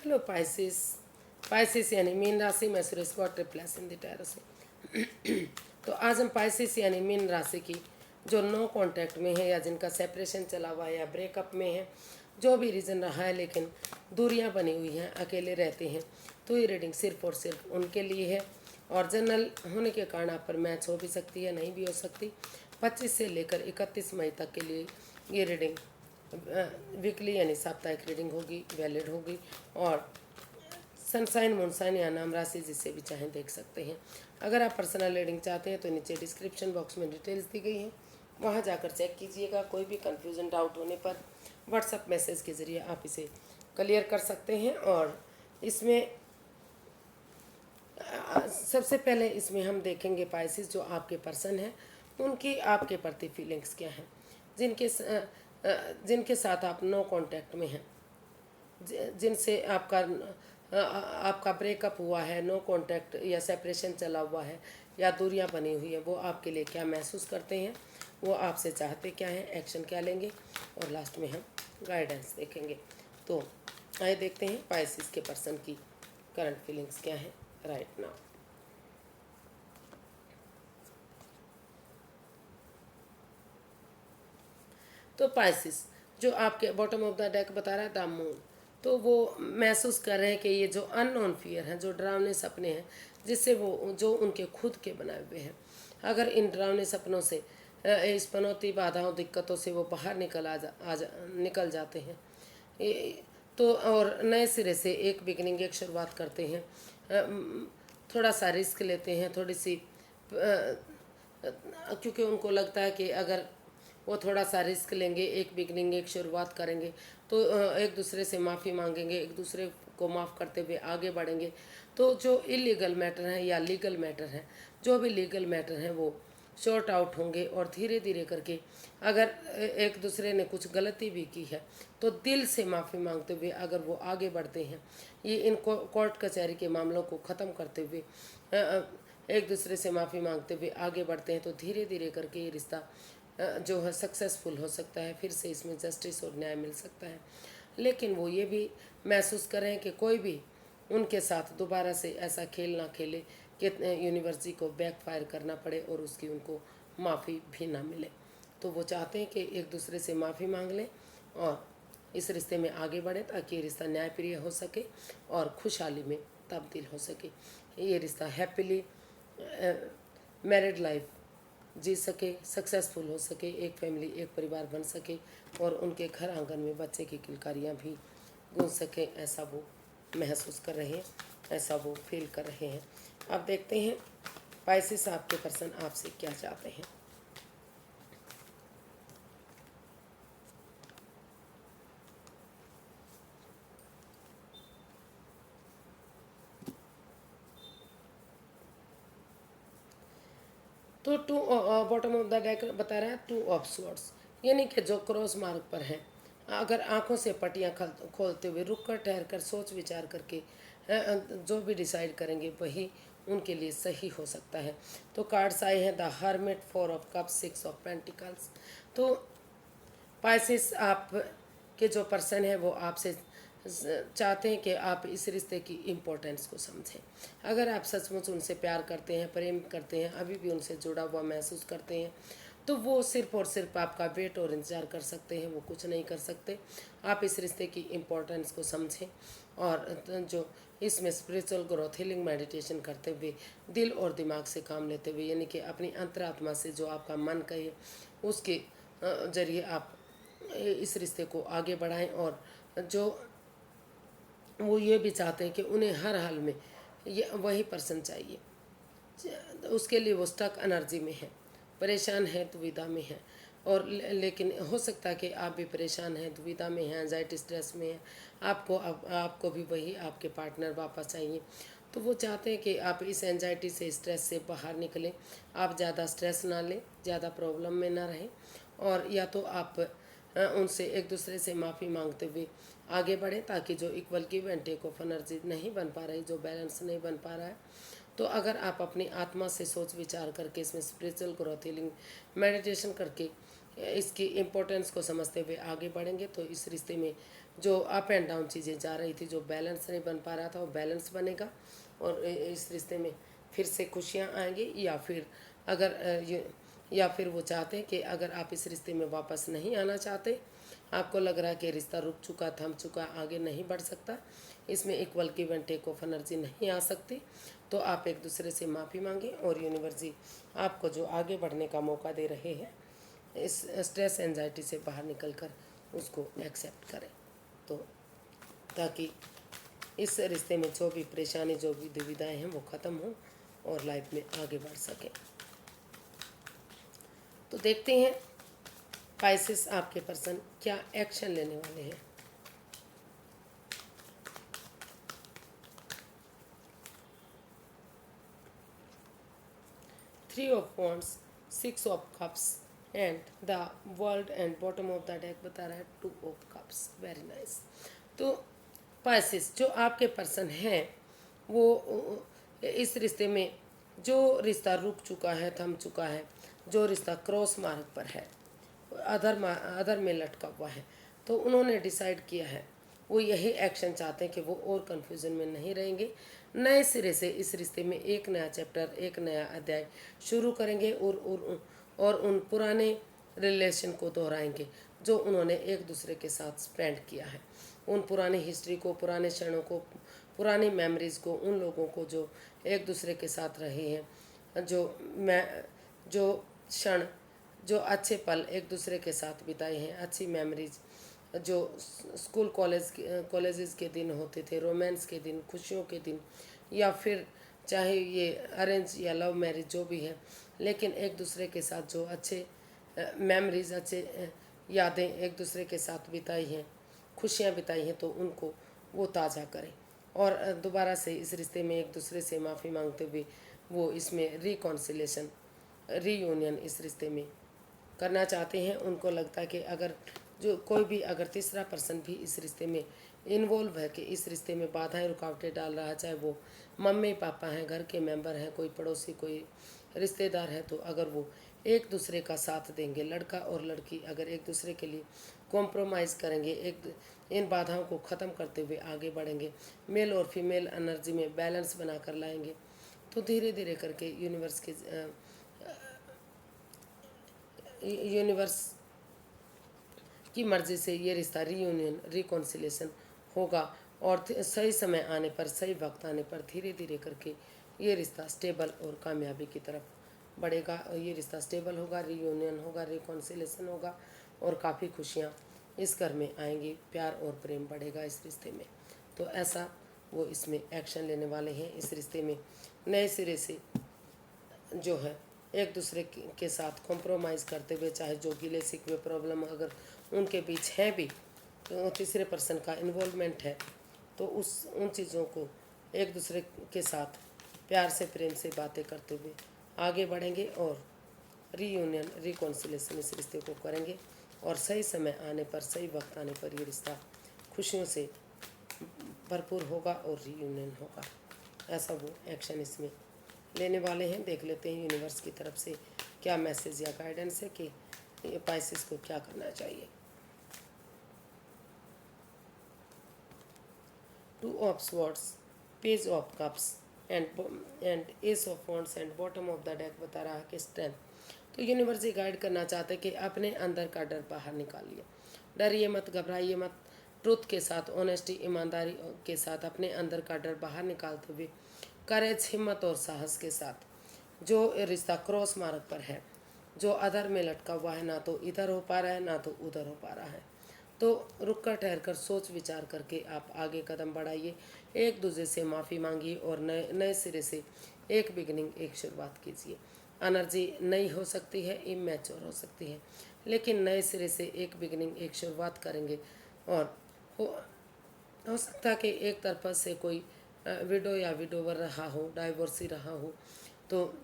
Hello Pisces. Pisces यानी mean राशि में Suresh got replace in the tarot से। तो आज हम पाइसिस यानी मीन राशि की जो नो कांटेक्ट में है या जिनका सेपरेशन चला हुआ है या ब्रेकअप में है, जो भी रीज़न रहा है लेकिन दूरियां बनी हुई हैं, अकेले रहते हैं, तो ये रीडिंग सिर्फ और सिर्फ उनके लिए है। और जनरल होने के कारण आप पर मैच हो भी सकती है, नहीं भी हो सकती। 25 से लेकर 31 मई तक के लिए ये रीडिंग वीकली यानी साप्ताहिक रीडिंग होगी, वैलिड होगी। और सनसाइन मूनसाइन या नाम राशि जिससे भी चाहें देख सकते हैं। अगर आप पर्सनल रीडिंग चाहते हैं तो नीचे डिस्क्रिप्शन बॉक्स में डिटेल्स दी गई हैं, वहां जाकर चेक कीजिएगा। कोई भी कन्फ्यूज़न डाउट होने पर व्हाट्सएप मैसेज के ज़रिए आप इसे क्लियर कर सकते हैं। और इसमें सबसे पहले इसमें हम देखेंगे पाइसिस जो आपके पर्सन हैं उनकी आपके प्रति फीलिंग्स क्या हैं, जिनके साथ आप नो कांटेक्ट में हैं, जिनसे आपका ब्रेकअप हुआ है, नो कांटेक्ट या सेपरेशन चला हुआ है या दूरियां बनी हुई हैं, वो आपके लिए क्या महसूस करते हैं, वो आपसे चाहते क्या हैं, एक्शन क्या लेंगे। और लास्ट में हम गाइडेंस देखेंगे। तो आइए देखते हैं पाइसिस के पर्सन की करंट फीलिंग्स क्या हैं राइट नाउ। तो पाइसिस जो आपके बॉटम ऑफ द डेक बता रहा है द मून, तो वो महसूस कर रहे हैं कि ये जो अननोन फियर हैं, जो डरावने सपने हैं, जिससे वो जो उनके खुद के बनाए हुए हैं, अगर इन डरावने सपनों से इस पनौती बाधाओं दिक्कतों से वो बाहर निकल जाते हैं, तो और नए सिरे से एक बिगनिंग, एक शुरुआत करते हैं, थोड़ा सा रिस्क लेते हैं, थोड़ी सी क्योंकि उनको लगता है कि अगर वो थोड़ा सा रिस्क लेंगे, एक बिगनिंग, एक शुरुआत करेंगे, तो एक दूसरे से माफ़ी मांगेंगे, एक दूसरे को माफ़ करते हुए आगे बढ़ेंगे। तो जो इलीगल मैटर हैं या लीगल मैटर हैं, जो भी लीगल मैटर हैं वो शॉर्ट आउट होंगे। और धीरे धीरे करके अगर एक दूसरे ने कुछ गलती भी की है तो दिल से माफ़ी मांगते हुए अगर वो आगे बढ़ते हैं, ये इन कोर्ट कचहरी के मामलों को ख़त्म करते हुए एक दूसरे से माफ़ी मांगते हुए आगे बढ़ते हैं, तो धीरे धीरे करके ये रिश्ता जो है सक्सेसफुल हो सकता है, फिर से इसमें जस्टिस और न्याय मिल सकता है। लेकिन वो ये भी महसूस करें कि कोई भी उनके साथ दोबारा से ऐसा खेल ना खेले कि यूनिवर्सिटी को बैकफायर करना पड़े और उसकी उनको माफ़ी भी ना मिले। तो वो चाहते हैं कि एक दूसरे से माफ़ी मांग लें और इस रिश्ते में आगे बढ़े, ताकि ये रिश्ता न्यायप्रिय हो सके और खुशहाली में तब्दील हो सके। ये रिश्ता हैप्पीली मैरिड लाइफ जी सके, सक्सेसफुल हो सके, एक फैमिली, एक परिवार बन सके और उनके घर आंगन में बच्चे की किलकारियाँ भी गूंज सके, ऐसा वो महसूस कर रहे हैं, ऐसा वो फील कर रहे हैं। अब देखते हैं पाइसिस आपके पर्सन आपसे क्या चाहते हैं। तो to bottom of the deck बता रहा है टू ऑफ स्वॉर्ड्स, यानी कि जो क्रॉस मार्ग पर हैं, अगर आंखों से पटियां खोलते हुए रुक कर ठहर कर सोच विचार करके जो भी डिसाइड करेंगे वही उनके लिए सही हो सकता है। तो कार्ड्स आए हैं the hermit, 4 of cups, 6 of pentacles. तो पाइसिस आप के जो पर्सन है वो आपसे चाहते हैं कि आप इस रिश्ते की इम्पोर्टेंस को समझें। अगर आप सचमुच उनसे प्यार करते हैं, प्रेम करते हैं, अभी भी उनसे जुड़ा हुआ महसूस करते हैं, तो वो सिर्फ और सिर्फ आपका वेट और इंतज़ार कर सकते हैं, वो कुछ नहीं कर सकते। आप इस रिश्ते की इम्पोर्टेंस को समझें और जो इसमें स्पिरिचुअल ग्रोथ, हीलिंग, मेडिटेशन करते हुए, दिल और दिमाग से काम लेते हुए, यानी कि अपनी अंतरात्मा से जो आपका मन कहे उसके जरिए आप इस रिश्ते को आगे बढ़ाएं। और जो वो ये भी चाहते हैं कि उन्हें हर हाल में ये वही पर्सन चाहिए, उसके लिए वो स्टक एनर्जी में है, परेशान है, दुविधा में है। और लेकिन हो सकता है कि आप भी परेशान हैं, दुविधा में हैं, एंजाइटी, स्ट्रेस में हैं, आपको भी वही आपके पार्टनर वापस चाहिए। तो वो चाहते हैं कि आप इस एंजाइटी से, स्ट्रेस से बाहर निकलें, आप ज़्यादा स्ट्रेस ना लें, ज़्यादा प्रॉब्लम में ना रहें। और या तो आप उनसे एक दूसरे से माफ़ी मांगते हुए आगे बढ़ें, ताकि जो equal give and take of energy नहीं बन पा रही, जो बैलेंस नहीं बन पा रहा है, तो अगर आप अपनी आत्मा से सोच विचार करके इसमें स्पिरिचुअल ग्रोथ, हीलिंग, मेडिटेशन करके इसकी इम्पोर्टेंस को समझते हुए आगे बढ़ेंगे, तो इस रिश्ते में जो अप एंड डाउन चीज़ें जा रही थी, जो बैलेंस नहीं बन पा रहा था, वो बैलेंस बनेगा और इस रिश्ते में फिर से खुशियाँ आएंगी। या फिर अगर या फिर वो चाहते हैं कि अगर आप इस रिश्ते में वापस नहीं आना चाहते, आपको लग रहा है कि रिश्ता रुक चुका, थम चुका, आगे नहीं बढ़ सकता, इसमें equal give and take of energy नहीं आ सकती, तो आप एक दूसरे से माफ़ी मांगें और यूनिवर्स जी आपको जो आगे बढ़ने का मौका दे रहे हैं, इस स्ट्रेस एंजाइटी से बाहर निकलकर उसको एक्सेप्ट करें, तो ताकि इस रिश्ते में जो भी परेशानी, जो भी दुविधाएं हैं, वो ख़त्म हो और लाइफ में आगे बढ़ सके। तो देखते हैं पाइसेस आपके पर्सन क्या एक्शन लेने वाले हैं। Three of wands, six of cups and the world and bottom of the deck बता रहा है two of cups. Very nice. तो पाइसेस जो आपके पर्सन हैं, वो इस रिश्ते में, जो रिश्ता रुक चुका है, थम चुका है, जो रिश्ता क्रॉस मार्ग पर है, अदर में लटका हुआ है, तो उन्होंने डिसाइड किया है, वो यही एक्शन चाहते हैं कि वो और कन्फ्यूज़न में नहीं रहेंगे, नए सिरे से इस रिश्ते में एक नया चैप्टर, एक नया अध्याय शुरू करेंगे और उन पुराने रिलेशन को दोहराएंगे जो उन्होंने एक दूसरे के साथ स्पेंड किया है। उन पुरानी हिस्ट्री को, पुराने क्षणों को, पुरानी मेमोरीज़ को, उन लोगों को जो एक दूसरे के साथ रहे हैं, जो क्षण, जो अच्छे पल एक दूसरे के साथ बिताए हैं, अच्छी मेमोरीज, जो स्कूल कॉलेजेस के दिन होते थे, रोमांस के दिन, खुशियों के दिन, या फिर चाहे ये अरेंज या लव मैरिज जो भी है, लेकिन एक दूसरे के साथ जो अच्छे मेमोरीज, अच्छे यादें एक दूसरे के साथ बिताई हैं, खुशियाँ बिताई हैं, तो उनको वो ताज़ा करें और दोबारा से इस रिश्ते में एक दूसरे से माफ़ी मांगते हुए वो इसमें रिकॉन्सिलेशन, रीयूनियन इस रिश्ते में करना चाहते हैं। उनको लगता है कि अगर जो कोई भी अगर तीसरा पर्सन भी इस रिश्ते में इन्वॉल्व है, कि इस रिश्ते में बाधाएं रुकावटें डाल रहा है, चाहे वो मम्मी पापा हैं, घर के मेंबर हैं, कोई पड़ोसी, कोई रिश्तेदार है, तो अगर वो एक दूसरे का साथ देंगे, लड़का और लड़की अगर एक दूसरे के लिए कॉम्प्रोमाइज़ करेंगे, एक इन बाधाओं को ख़त्म करते हुए आगे बढ़ेंगे, मेल और फीमेल एनर्जी में बैलेंस बना कर लाएंगे, तो धीरे धीरे करके यूनिवर्स की मर्ज़ी से ये रिश्ता रीयूनियन, रिकॉन्सिलेशन होगा और सही समय आने पर, सही वक्त आने पर धीरे धीरे करके ये रिश्ता स्टेबल और कामयाबी की तरफ बढ़ेगा। ये रिश्ता स्टेबल होगा, रीयूनियन होगा, रिकॉन्सिलेशन होगा और काफ़ी खुशियाँ इस घर में आएंगी, प्यार और प्रेम बढ़ेगा इस रिश्ते में। तो ऐसा वो इसमें एक्शन लेने वाले हैं। इस रिश्ते में नए सिरे से जो है एक दूसरे के साथ कॉम्प्रोमाइज़ करते हुए, चाहे जो गिले शिकवे प्रॉब्लम अगर उनके बीच हैं भी, तो तीसरे पर्सन का इन्वॉल्वमेंट है, तो उन चीज़ों को एक दूसरे के साथ प्यार से, प्रेम से बातें करते हुए आगे बढ़ेंगे और रीयूनियन, रिकॉन्सिलेशन इस रिश्ते को करेंगे और सही समय आने पर, सही वक्त आने पर ये रिश्ता खुशियों से भरपूर होगा और रीयूनियन होगा। ऐसा वो एक्शन इसमें लेने वाले हैं। देख लेते हैं यूनिवर्स की तरफ से क्या मैसेज या गाइडेंस है कि पाइसेस को क्या करना चाहिए। Two of swords, page of cups and S of wands and bottom of the deck बता रहा है कि स्ट्रेंथ। तो यूनिवर्स ये गाइड करना चाहते हैं कि अपने अंदर का डर बाहर निकालिए, डरिए मत, घबराइए मत, ट्रुथ के साथ, ऑनेस्टी, ईमानदारी के साथ अपने अंदर का डर बाहर निकालते हुए करेज, हिम्मत और साहस के साथ जो रिश्ता क्रॉस मार्ग पर है, जो अधर में लटका हुआ है, ना तो इधर हो पा रहा है, ना तो उधर हो पा रहा है, तो रुक कर, ठहर कर, सोच विचार करके आप आगे कदम बढ़ाइए, एक दूसरे से माफ़ी मांगिए और नए नए सिरे से एक बिगनिंग, एक शुरुआत कीजिए। एनर्जी नई हो सकती है, इमेच्योर हो सकती है, लेकिन नए सिरे से एक बिगनिंग, एक शुरुआत करेंगे और हो सकता है कि एक तरफ से कोई विडो या विडोवर रहा हो, डाइवोर्सी रहा हो, तो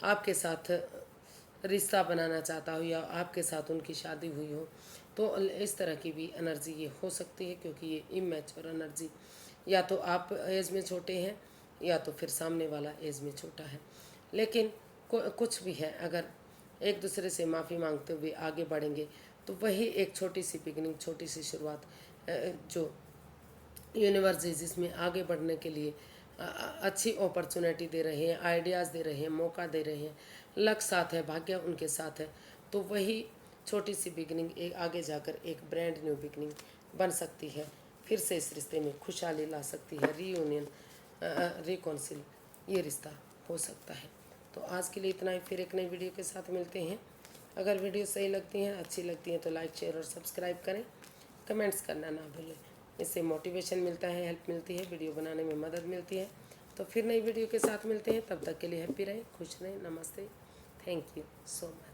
आपके साथ रिश्ता बनाना चाहता हो या आपके साथ उनकी शादी हुई हो, तो इस तरह की भी एनर्जी ये हो सकती है, क्योंकि ये इमेच्योर एनर्जी, या तो आप एज में छोटे हैं या तो फिर सामने वाला एज में छोटा है, लेकिन कुछ भी है, अगर एक दूसरे से माफ़ी मांगते हुए आगे बढ़ेंगे तो वही एक छोटी सी बिगनिंग, छोटी सी शुरुआत जो यूनिवर्स है, जिसमें आगे बढ़ने के लिए अच्छी अपॉर्चुनिटी दे रहे हैं, आइडियाज़ दे रहे हैं, मौका दे रहे हैं, लक साथ है, भाग्य उनके साथ है। तो वही छोटी सी बिगनिंग एक आगे जाकर एक ब्रांड न्यू बिगनिंग बन सकती है, फिर से इस रिश्ते में खुशहाली ला सकती है, रीयूनियन, रिकॉन्सिल, ये रिश्ता हो सकता है। तो आज के लिए इतना ही, फिर एक नई वीडियो के साथ मिलते हैं। अगर वीडियो सही लगती हैं, अच्छी लगती हैं तो लाइक, शेयर और सब्सक्राइब करें, कमेंट्स करना ना भूलें। इससे मोटिवेशन मिलता है, हेल्प मिलती है, वीडियो बनाने में मदद मिलती है। तो फिर नई वीडियो के साथ मिलते हैं, तब तक के लिए हैप्पी रहें, खुश रहें। नमस्ते, थैंक यू सो मच।